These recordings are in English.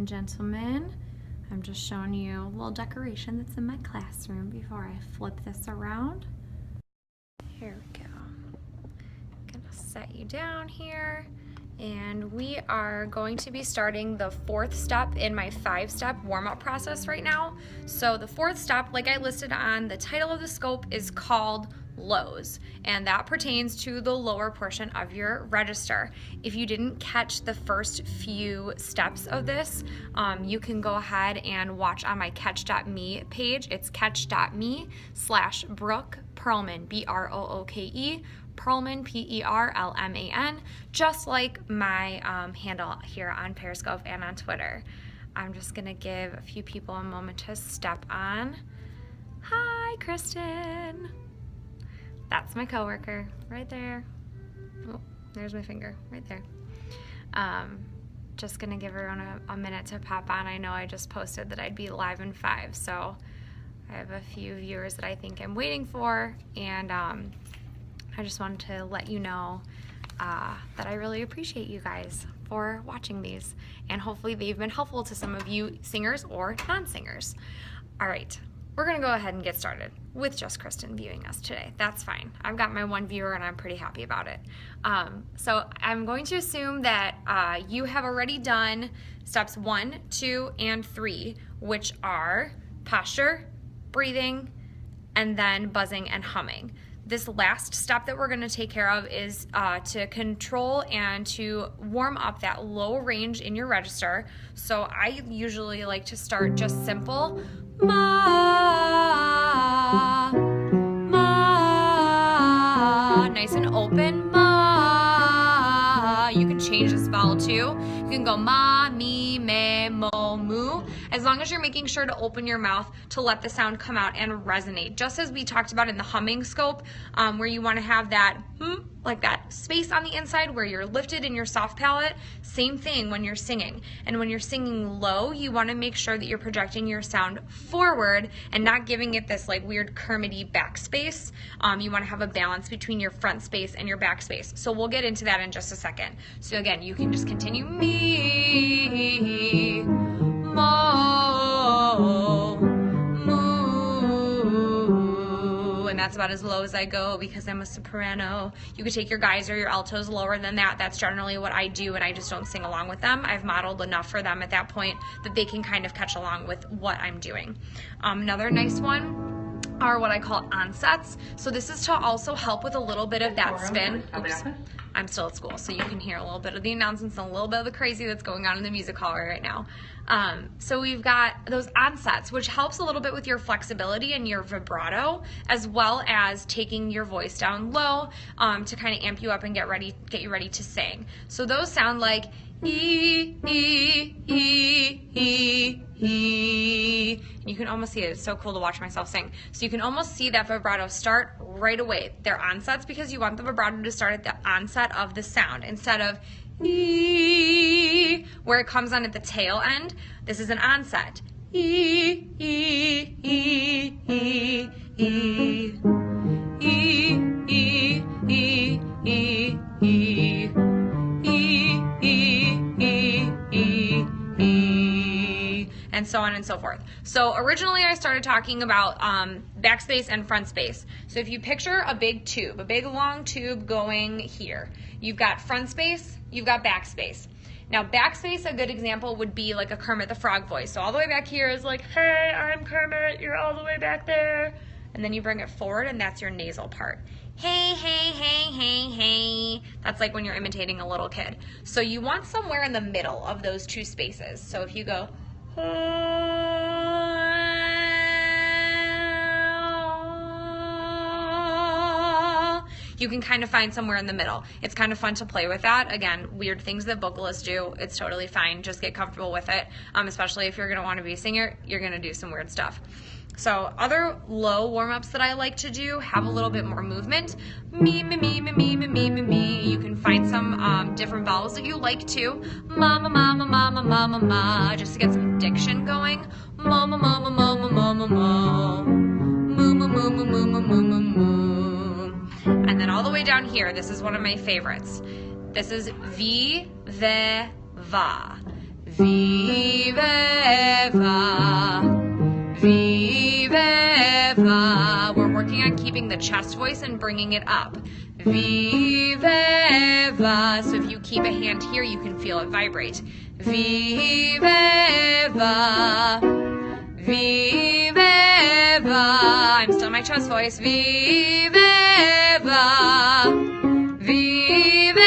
gentlemen, I'm just showing you a little decoration that's in my classroom before I flip this around. Here we go. I'm gonna set you down here, and we are going to be starting the 4th step in my 5-step warm-up process right now. So the 4th step, like I listed on the title of the scope, is called lows, and that pertains to the lower portion of your register. If you didn't catch the first few steps of this, you can go ahead and watch on my catch.me page. It's catch.me/BrookePerlman, B-R-O-O-K-E, Perlman, P-E-R-L-M-A-N, just like my handle here on Periscope and on Twitter. I'm just gonna give a few people a moment to step on. Hi, Kristen. That's my coworker right there. Oh, there's my finger right there. Just gonna give everyone a minute to pop on. I know I just posted that I'd be live in 5, so I have a few viewers that I think I'm waiting for, and I just wanted to let you know that I really appreciate you guys for watching these, and hopefully they've been helpful to some of you singers or non-singers. All right. We're gonna go ahead and get started with just Kristen viewing us today. That's fine. I've got my 1 viewer and I'm pretty happy about it. So I'm going to assume that you have already done steps 1, 2, and 3, which are posture, breathing, and then buzzing and humming. This last step that we're gonna take care of is to control and to warm up that low range in your register. So I usually like to start just simple, ma, ma, nice and open, ma. You can change this vowel too. You can go ma, mi, me, mo, mu, as long as you're making sure to open your mouth to let the sound come out and resonate. Just as we talked about in the humming scope, where you want to have that like that space on the inside where you're lifted in your soft palate, same thing when you're singing. And when you're singing low, you want to make sure that you're projecting your sound forward and not giving it this like weird Kermit-y back space. You want to have a balance between your front space and your back space. So we'll get into that in just a second. So again, you can just continue me, mo, moo, and that's about as low as I go because I'm a soprano. You could take your guys or your altos lower than that. That's generally what I do, and I just don't sing along with them. I've modeled enough for them at that point that they can kind of catch along with what I'm doing. Another nice one are what I call onsets. So this is to also help with a little bit of that spin. Oops. I'm still at school, so you can hear a little bit of the announcements and a little bit of the crazy that's going on in the music hall right now. So we've got those onsets, which helps a little bit with your flexibility and your vibrato, as well as taking your voice down low to kind of amp you up and get you ready to sing. So those sound like e, e, e, e, e. You can almost see it. It's so cool to watch myself sing. So you can almost see that vibrato start right away. They're onsets because you want the vibrato to start at the onset of the sound instead of e, where it comes on at the tail end. This is an onset. E, e, e, e, e, e, e, e, e, e, e, and so on and so forth. So originally I started talking about backspace and front space. So if you picture a big tube, a big long tube going here, you've got front space, you've got backspace. Now backspace, a good example would be like a Kermit the Frog voice. So all the way back here is like, hey, I'm Kermit, you're all the way back there. And then you bring it forward and that's your nasal part. Hey, hey, hey, hey, hey. That's like when you're imitating a little kid. So you want somewhere in the middle of those two spaces. So if you go, you can kind of find somewhere in the middle. It's kind of fun to play with that. Again, weird things that vocalists do, it's totally fine. Just get comfortable with it, especially if you're gonna want to be a singer, you're gonna do some weird stuff. So other low warm-ups that I like to do have a little bit more movement. Me, me, me, me, me, me, me, me, me. You can find some different vowels that you like too. Mama, mama, mama, mama, ma, just to get some diction going. Mama, mama, mama, mama, ma. Moo, moo, moo, moo, moo, moo, moo, moo, moo. And then all the way down here, this is one of my favorites. This is V, ve, va. Viveva, viveva. We're working on keeping the chest voice and bringing it up. Viveva. So if you keep a hand here, you can feel it vibrate. Viveva, viveva. I'm still in my chest voice. Viveva, viveva.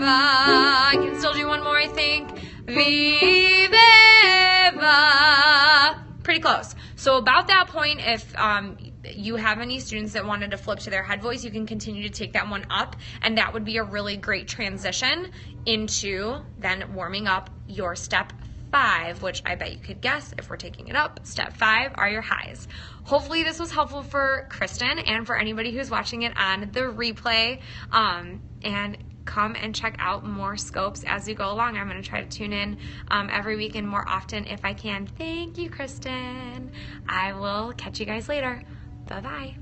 I can still do one more, I think. Viveva. Pretty close. So about that point, if you have any students that wanted to flip to their head voice, you can continue to take that one up, and that would be a really great transition into then warming up your step 5, which I bet you could guess if we're taking it up. Step 5 are your highs. Hopefully this was helpful for Kristen and for anybody who's watching it on the replay. And come and check out more scopes as we go along. I'm going to try to tune in every week and more often if I can. Thank you, Kristen. I will catch you guys later. Bye-bye.